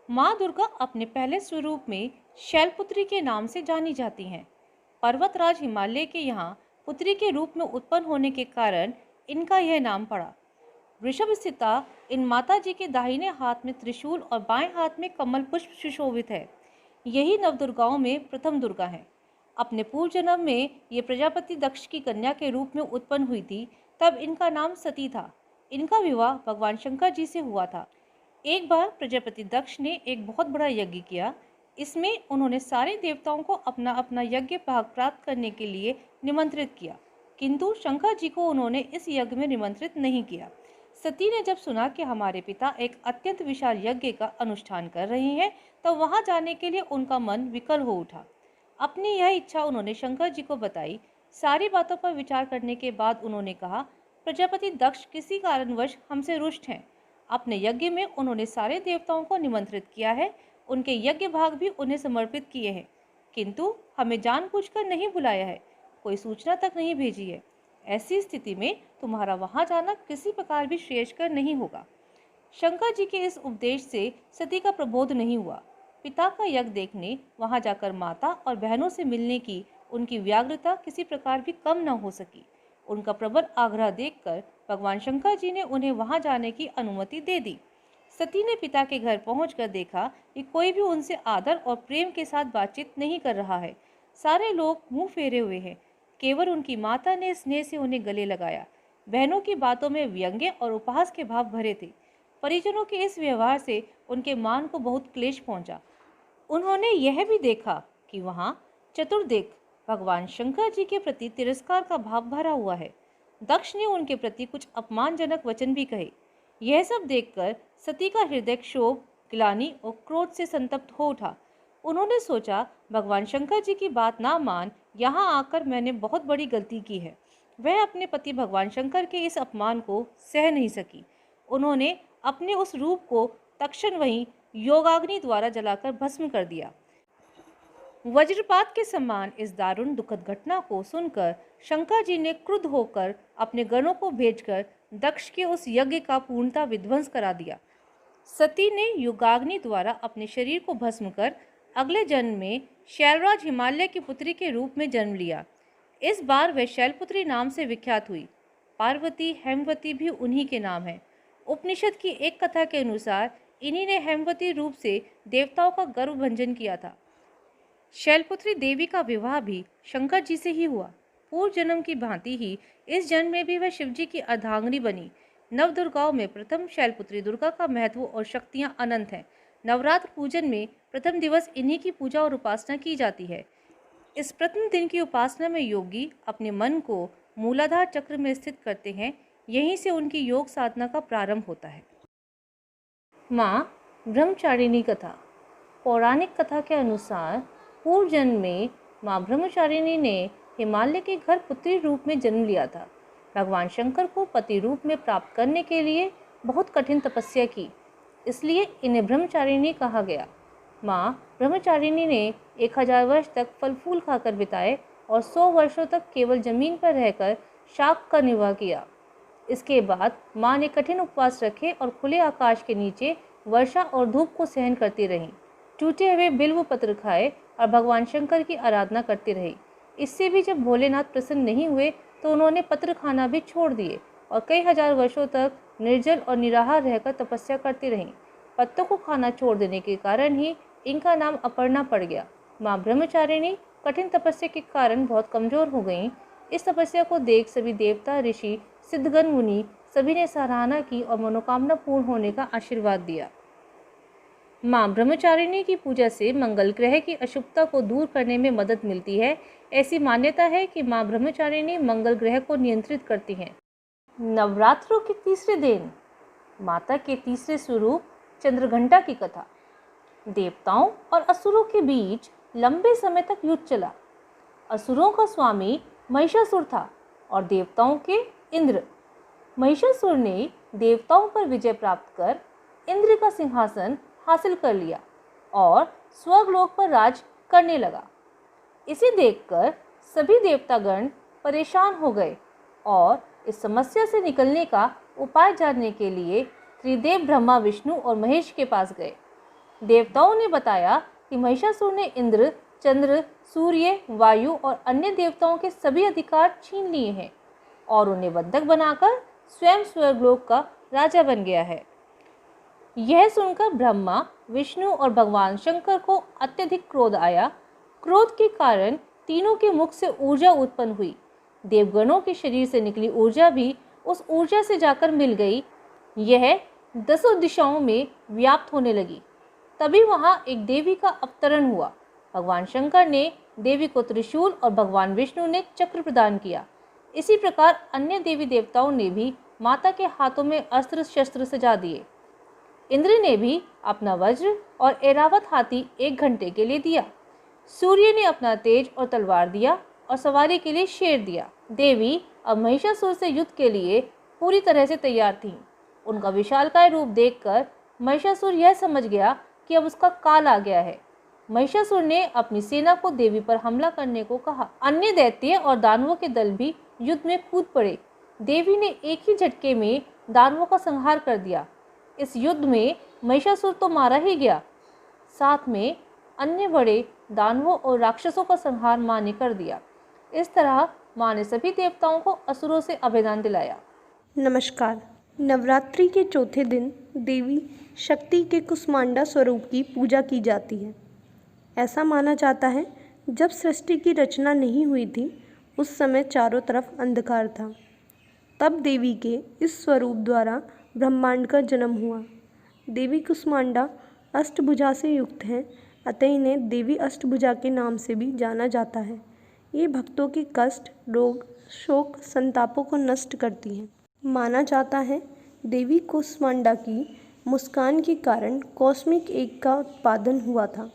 माँ दुर्गा अपने पहले स्वरूप में शैलपुत्री के नाम से जानी जाती हैं। पर्वतराज हिमालय के यहाँ पुत्री के रूप में उत्पन्न होने के कारण इनका यह नाम पड़ा। वृषभ स्थिता इन माता जी के दाहिने हाथ में त्रिशूल और बाएं हाथ में कमल पुष्प सुशोभित है। यही नवदुर्गाओं में प्रथम दुर्गा है। अपने पूर्व जन्म में ये प्रजापति दक्ष की कन्या के रूप में उत्पन्न हुई थी, तब इनका नाम सती था। इनका विवाह भगवान शंकर जी से हुआ था। एक बार प्रजापति दक्ष ने एक बहुत बड़ा यज्ञ किया। इसमें उन्होंने सारे देवताओं को अपना अपना यज्ञ भाग प्राप्त करने के लिए निमंत्रित किया, किंतु शंकर जी को उन्होंने इस यज्ञ में निमंत्रित नहीं किया। सती ने जब सुना कि हमारे पिता एक अत्यंत विशाल यज्ञ का अनुष्ठान कर रहे हैं, तो वहां जाने के लिए उनका मन विकल हो उठा। अपनी यह इच्छा उन्होंने शंकर जी को बताई। सारी बातों पर विचार करने के बाद उन्होंने कहा, प्रजापति दक्ष किसी कारणवश हमसे रुष्ट हैं। अपने यज्ञ में उन्होंने सारे देवताओं को निमंत्रित किया है, उनके यज्ञ भाग भी उन्हें समर्पित किए हैं, किंतु हमें जानबूझकर नहीं बुलाया है, कोई सूचना तक नहीं भेजी है। ऐसी स्थिति में तुम्हारा वहां जाना किसी प्रकार भी श्रेयस्कर नहीं होगा। शंकर जी के इस उपदेश से सती का प्रबोध नहीं हुआ। पिता का यज्ञ देखने वहां जाकर माता और बहनों से मिलने की उनकी व्याग्रता किसी प्रकार भी कम न हो सकी। उनका प्रबल आग्रह देखकर भगवान शंकर जी ने उन्हें वहां जाने की अनुमति दे दी। सती ने पिता के घर पहुंचकर देखा कि कोई भी उनसे आदर और प्रेम के साथ बातचीत नहीं कर रहा है। सारे लोग मुंह फेरे हुए हैं। केवल उनकी माता ने स्नेह से उन्हें गले लगाया। बहनों की बातों में व्यंग्य और उपहास के भाव भरे थे। परिजनों के इस व्यवहार से उनके मान को बहुत क्लेश पहुंचा। उन्होंने यह भी देखा कि वहां चतुर्दिक भगवान शंकर जी के प्रति तिरस्कार का भाव भरा हुआ है। दक्ष ने उनके प्रति कुछ अपमानजनक वचन भी कहे। यह सब देखकर सती का हृदय क्षोभ, ग्लानि और क्रोध से संतप्त हो उठा। उन्होंने सोचा, भगवान शंकर जी की बात ना मान यहाँ आकर मैंने बहुत बड़ी गलती की है। वह अपने पति भगवान शंकर के इस अपमान को सह नहीं सकी। उन्होंने अपने उस रूप को तत्क्षण वहीं योगाग्नि द्वारा जलाकर भस्म कर दिया। वज्रपात के समान इस दारुण दुखद घटना को सुनकर शंकर जी ने क्रुद्ध होकर अपने गणों को भेजकर दक्ष के उस यज्ञ का पूर्णतः विध्वंस करा दिया। सती ने योगाग्नि द्वारा अपने शरीर को भस्म कर अगले जन्म में शैलराज हिमालय की पुत्री के रूप में जन्म लिया। इस बार वह शैलपुत्री नाम से विख्यात हुई। पार्वती, हेमवती भी उन्हीं के नाम है। उपनिषद की एक कथा के अनुसार इन्हीं ने हेमवती रूप से देवताओं का गर्व भंजन किया था। शैलपुत्री देवी का विवाह भी शंकर जी से ही हुआ। पूर्व जन्म की भांति ही इस जन्म में भी वह शिव जी की अर्धांगिनी बनी। नवदुर्गाओं में प्रथम शैलपुत्री दुर्गा का महत्व और शक्तियां अनंत हैं। नवरात्र पूजन में प्रथम दिवस इन्हीं की पूजा और उपासना की जाती है। इस प्रथम दिन की उपासना में योगी अपने मन को मूलाधार चक्र में स्थित करते हैं। यहीं से उनकी योग साधना का प्रारंभ होता है। माँ ब्रह्मचारिणी कथा। पौराणिक कथा के अनुसार पूर्व जन्म में माँ ब्रह्मचारिणी ने हिमालय के घर पुत्री रूप में जन्म लिया था। भगवान शंकर को पति रूप में प्राप्त करने के लिए बहुत कठिन तपस्या की, इसलिए इन्हें ब्रह्मचारिणी कहा गया। माँ ब्रह्मचारिणी ने 1000 वर्ष तक फल फूल खाकर बिताए और 100 वर्षों तक केवल जमीन पर रहकर शाक का निर्वाह किया। इसके बाद माँ ने कठिन उपवास रखे और खुले आकाश के नीचे वर्षा और धूप को सहन करती रहीं। टूटे हुए बिल्व पत्र खाए और भगवान शंकर की आराधना करती रही। इससे भी जब भोलेनाथ प्रसन्न नहीं हुए तो उन्होंने पत्र खाना भी छोड़ दिए और कई हजार वर्षों तक निर्जल और निराहार रहकर तपस्या करती रहीं। पत्तों को खाना छोड़ देने के कारण ही इनका नाम अपर्णा पड़ गया। माँ ब्रह्मचारिणी कठिन तपस्या के कारण बहुत कमजोर हो गईं। इस तपस्या को देख सभी देवता, ऋषि, सिद्धगण, मुनि सभी ने सराहना की और मनोकामना पूर्ण होने का आशीर्वाद दिया। माँ ब्रह्मचारिणी की पूजा से मंगल ग्रह की अशुभता को दूर करने में मदद मिलती है। ऐसी मान्यता है कि माँ ब्रह्मचारिणी मंगल ग्रह को नियंत्रित करती हैं। नवरात्रों के तीसरे दिन माता के तीसरे स्वरूप चंद्रघंटा की कथा। देवताओं और असुरों के बीच लंबे समय तक युद्ध चला। असुरों का स्वामी महिषासुर था और देवताओं के इंद्र। महिषासुर ने देवताओं पर विजय प्राप्त कर इंद्र का सिंहासन हासिल कर लिया और स्वर्गलोक पर राज करने लगा। इसे देखकर सभी देवतागण परेशान हो गए और इस समस्या से निकलने का उपाय जानने के लिए त्रिदेव ब्रह्मा, विष्णु और महेश के पास गए। देवताओं ने बताया कि महिषासुर ने इंद्र, चंद्र, सूर्य, वायु और अन्य देवताओं के सभी अधिकार छीन लिए हैं और उन्हें बंधक बनाकर स्वयं स्वर्गलोक का राजा बन गया है। यह सुनकर ब्रह्मा, विष्णु और भगवान शंकर को अत्यधिक क्रोध आया। क्रोध के कारण तीनों के मुख से ऊर्जा उत्पन्न हुई। देवगणों के शरीर से निकली ऊर्जा भी उस ऊर्जा से जाकर मिल गई। यह 10 दिशाओं में व्याप्त होने लगी। तभी वहां एक देवी का अवतरण हुआ। भगवान शंकर ने देवी को त्रिशूल और भगवान विष्णु ने चक्र प्रदान किया। इसी प्रकार अन्य देवी देवताओं ने भी माता के हाथों में अस्त्र शस्त्र सजा दिए। इंद्र ने भी अपना वज्र और ऐरावत हाथी 1 घंटे के लिए दिया। सूर्य ने अपना तेज और तलवार दिया और सवारी के लिए शेर दिया। देवी अब महिषासुर से युद्ध के लिए पूरी तरह से तैयार थीं। उनका विशालकाय रूप देखकर महिषासुर यह समझ गया कि अब उसका काल आ गया है। महिषासुर ने अपनी सेना को देवी पर हमला करने को कहा। अन्य दैत्य और दानवों के दल भी युद्ध में कूद पड़े। देवी ने एक ही झटके में दानवों का संहार कर दिया। इस युद्ध में महिषासुर तो मारा ही गया, साथ में अन्य बड़े दानवों और राक्षसों का संहार मां ने कर दिया। इस तरह मां ने सभी देवताओं को असुरों से अभेदान दिलाया। नमस्कार। नवरात्रि के चौथे दिन देवी शक्ति के कुष्मांडा स्वरूप की पूजा की जाती है। ऐसा माना जाता है जब सृष्टि की रचना नहीं हुई थी उस समय चारों तरफ अंधकार था। तब देवी के इस स्वरूप द्वारा ब्रह्मांड का जन्म हुआ। देवी कुष्मांडा अष्टभुजा से युक्त हैं, अतः इन्हें देवी अष्टभुजा के नाम से भी जाना जाता है। ये भक्तों के कष्ट, रोग, शोक, संतापों को नष्ट करती हैं। माना जाता है देवी कुष्मांडा की मुस्कान के कारण कॉस्मिक एग का उत्पादन हुआ था।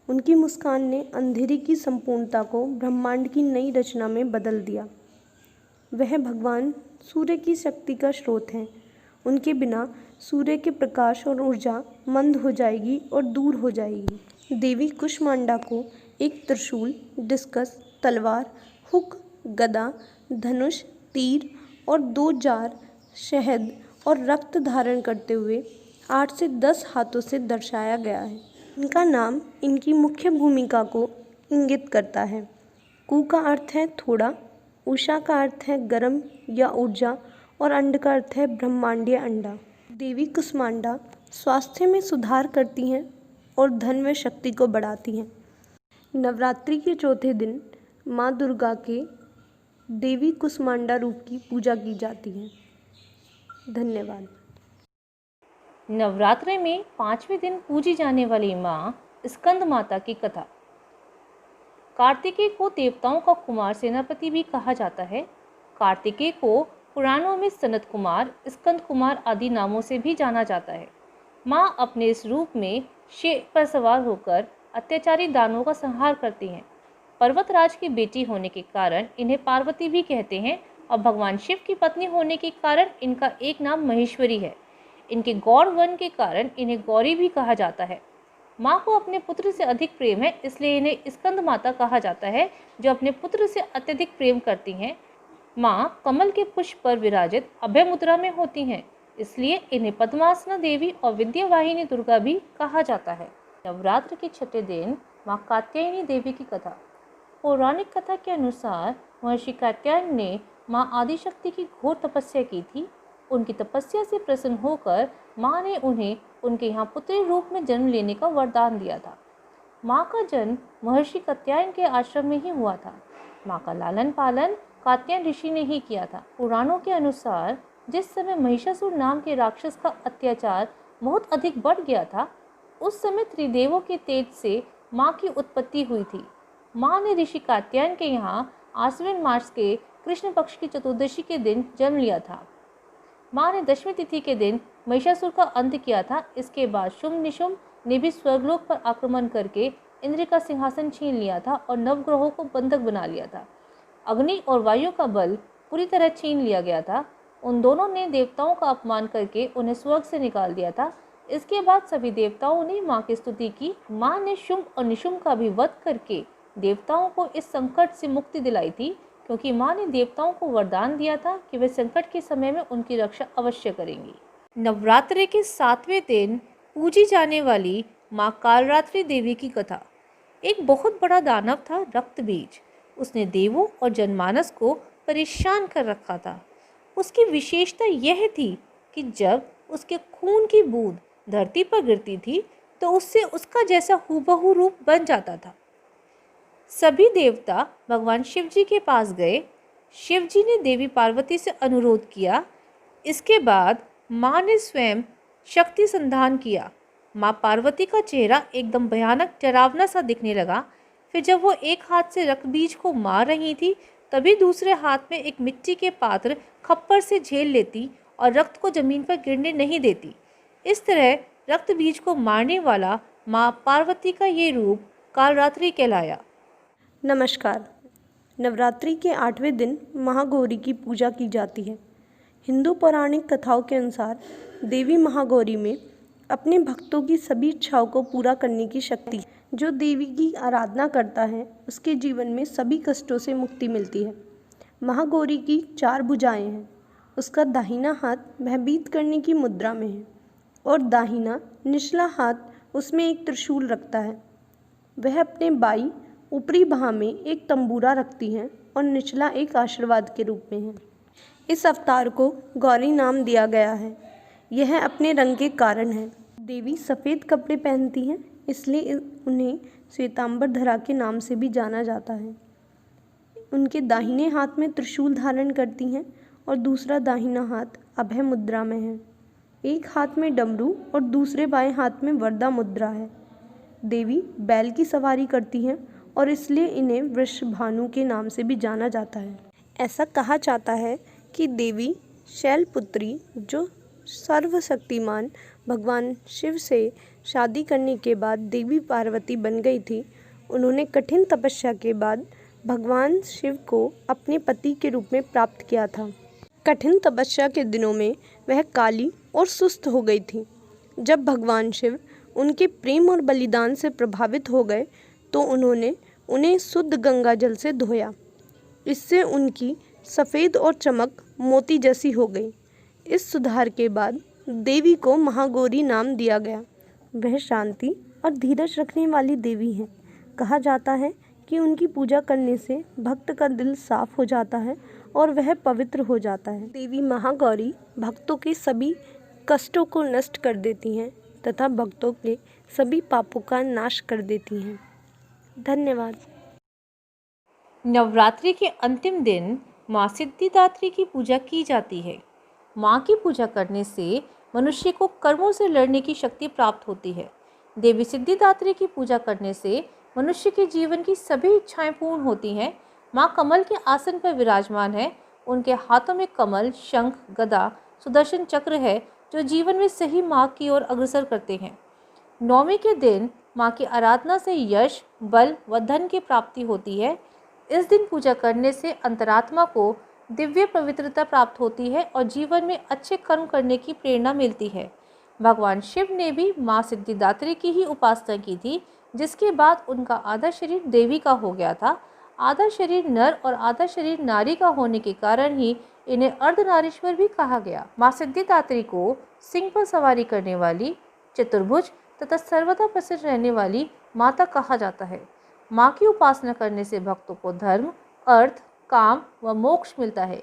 उनकी मुस्कान ने अंधेरी की संपूर्णता को ब्रह्मांड की नई रचना में बदल दिया। वह भगवान सूर्य की शक्ति का स्रोत हैं। उनके बिना सूर्य के प्रकाश और ऊर्जा मंद हो जाएगी और दूर हो जाएगी। देवी कुष्मांडा को एक त्रिशूल, डिस्कस, तलवार, हुक, गदा, धनुष, तीर और 2 जार शहद और रक्त धारण करते हुए 8 से 10 हाथों से दर्शाया गया है। इनका नाम इनकी मुख्य भूमिका को इंगित करता है। कु का अर्थ है थोड़ा, उषा का अर्थ है गर्म या ऊर्जा और अंड का अर्थ है ब्रह्मांडीय अंडा। देवी कुष्मांडा स्वास्थ्य में सुधार करती हैं और धन व शक्ति को बढ़ाती हैं। नवरात्रि के चौथे दिन माँ दुर्गा के देवी कुष्मांडा रूप की पूजा की जाती है। धन्यवाद। नवरात्रि में 5वें दिन पूजी जाने वाली माँ स्कंद माता की कथा। कार्तिकेय को देवताओं का कुमार सेनापति भी कहा जाता है। कार्तिकेय को पुराणों में सनत कुमार, स्कंद कुमार आदि नामों से भी जाना जाता है। माँ अपने इस रूप में शेर पर सवार होकर अत्याचारी दानवों का संहार करती हैं। पर्वतराज की बेटी होने के कारण इन्हें पार्वती भी कहते हैं और भगवान शिव की पत्नी होने के कारण इनका एक नाम महेश्वरी है। इनके गौर वन के कारण इन्हें गौरी भी कहा जाता है। माँ को अपने पुत्र से अधिक प्रेम है, इसलिए इन्हें स्कंद माता कहा जाता है, जो अपने पुत्र से अत्यधिक प्रेम करती हैं। माँ कमल के पुष्प पर विराजित अभय मुद्रा में होती हैं, इसलिए इन्हें पद्मासना देवी और विद्यावाहिनी दुर्गा भी कहा जाता है। नवरात्र के छठे दिन माँ कात्यायनी देवी की कथा। पौराणिक कथा के अनुसार महर्षि कात्यायन ने माँ आदिशक्ति की घोर तपस्या की थी। उनकी तपस्या से प्रसन्न होकर माँ ने उन्हें उनके यहाँ पुत्री रूप में जन्म लेने का वरदान दिया था। माँ का जन्म महर्षि कात्यायन के आश्रम में ही हुआ था। माँ का लालन पालन कात्यायन ऋषि ने ही किया था। पुराणों के अनुसार जिस समय महिषासुर नाम के राक्षस का अत्याचार बहुत अधिक बढ़ गया था, उस समय त्रिदेवों के तेज से माँ की उत्पत्ति हुई थी। माँ ने ऋषि कात्यायन के यहाँ आश्विन मास के कृष्ण पक्ष की चतुर्दशी के दिन जन्म लिया था। माँ ने दशमी तिथि के दिन महिषासुर का अंत किया था। इसके बाद शुंभ निशुंभ ने भी स्वर्गलोक पर आक्रमण करके इंद्र का सिंहासन छीन लिया था और नवग्रहों को बंधक बना लिया था। अग्नि और वायु का बल पूरी तरह छीन लिया गया था। उन दोनों ने देवताओं का अपमान करके उन्हें स्वर्ग से निकाल दिया था। इसके बाद सभी देवताओं ने माँ की स्तुति की। माँ ने शुंभ और निशुंभ का भी वध करके देवताओं को इस संकट से मुक्ति दिलाई थी, क्योंकि माँ ने देवताओं को वरदान दिया था कि वे संकट के समय में उनकी रक्षा अवश्य करेंगी। नवरात्रि के 7वें दिन पूजी जाने वाली माँ कालरात्रि देवी की कथा। एक बहुत बड़ा दानव था रक्तबीज। उसने देवों और जनमानस को परेशान कर रखा था। उसकी विशेषता यह थी कि जब उसके खून की बूंद धरती पर गिरती थी तो उससे उसका जैसा हूबहू रूप बन जाता था। सभी देवता भगवान शिव जी के पास गए। शिव जी ने देवी पार्वती से अनुरोध किया। इसके बाद माँ ने स्वयं शक्ति संधान किया। माँ पार्वती का चेहरा एकदम भयानक डरावना सा दिखने लगा। फिर जब वो एक हाथ से रक्तबीज को मार रही थी तभी दूसरे हाथ में एक मिट्टी के पात्र खप्पर से झेल लेती और रक्त को जमीन पर गिरने नहीं देती। इस तरह रक्तबीज को मारने वाला माँ पार्वती का ये रूप कालरात्रि कहलाया। नमस्कार। नवरात्रि के 8वें दिन महागौरी की पूजा की जाती है। हिंदू पौराणिक कथाओं के अनुसार देवी महागौरी में अपने भक्तों की सभी इच्छाओं को पूरा करने की शक्ति है। जो देवी की आराधना करता है उसके जीवन में सभी कष्टों से मुक्ति मिलती है। महागौरी की 4 भुजाएं हैं। उसका दाहिना हाथ भयभीत करने की मुद्रा में है और दाहिना निचला हाथ उसमें एक त्रिशूल रखता है। वह अपने बाई ऊपरी बाह में एक तंबूरा रखती हैं और निचला एक आशीर्वाद के रूप में है। इस अवतार को गौरी नाम दिया गया है। यह अपने रंग के कारण है। देवी सफ़ेद कपड़े पहनती हैं, इसलिए उन्हें श्वेतांबरधरा के नाम से भी जाना जाता है। उनके दाहिने हाथ में त्रिशूल धारण करती हैं और दूसरा दाहिना हाथ अभय मुद्रा में है। एक हाथ में डमरू और दूसरे बाएं हाथ में वरदा मुद्रा है। देवी बैल की सवारी करती हैं और इसलिए इन्हें वृषभानु के नाम से भी जाना जाता है। ऐसा कहा जाता है कि देवी शैलपुत्री, जो सर्वशक्तिमान भगवान शिव से शादी करने के बाद देवी पार्वती बन गई थी, उन्होंने कठिन तपस्या के बाद भगवान शिव को अपने पति के रूप में प्राप्त किया था। कठिन तपस्या के दिनों में वह काली और सुस्त हो गई थी। जब भगवान शिव उनके प्रेम और बलिदान से प्रभावित हो गए तो उन्होंने उन्हें शुद्ध गंगा जल से धोया। इससे उनकी सफ़ेद और चमक मोती जैसी हो गई। इस सुधार के बाद देवी को महागौरी नाम दिया गया। वह शांति और धीरज रखने वाली देवी हैं। कहा जाता है कि उनकी पूजा करने से भक्त का दिल साफ हो जाता है और वह पवित्र हो जाता है। देवी महागौरी भक्तों के सभी कष्टों को नष्ट कर देती हैं तथा भक्तों के सभी पापों का नाश कर देती हैं। धन्यवाद। नवरात्रि के अंतिम दिन माँ सिद्धिदात्री की पूजा की जाती है। माँ की पूजा करने से मनुष्य को कर्मों से लड़ने की शक्ति प्राप्त होती है। देवी सिद्धिदात्री की पूजा करने से मनुष्य के जीवन की सभी इच्छाएं पूर्ण होती हैं। माँ कमल के आसन पर विराजमान है। उनके हाथों में कमल, शंख, गदा, सुदर्शन चक्र है जो जीवन में सही मार्ग की ओर अग्रसर करते हैं। नवमी के दिन माँ की आराधना से यश, बल व धन की प्राप्ति होती है। इस दिन पूजा करने से अंतरात्मा को दिव्य पवित्रता प्राप्त होती है और जीवन में अच्छे कर्म करने की प्रेरणा मिलती है। भगवान शिव ने भी माँ सिद्धिदात्री की ही उपासना की थी, जिसके बाद उनका आधा शरीर देवी का हो गया था। आधा शरीर नर और आधा शरीर नारी का होने के कारण ही इन्हें अर्धनारीश्वर भी कहा गया। माँ सिद्धिदात्री को सिंह पर सवारी करने वाली, चतुर्भुज तथा सर्वदा प्रसन्न रहने वाली माता कहा जाता है। माँ की उपासना करने से भक्तों को धर्म, अर्थ, काम व मोक्ष मिलता है।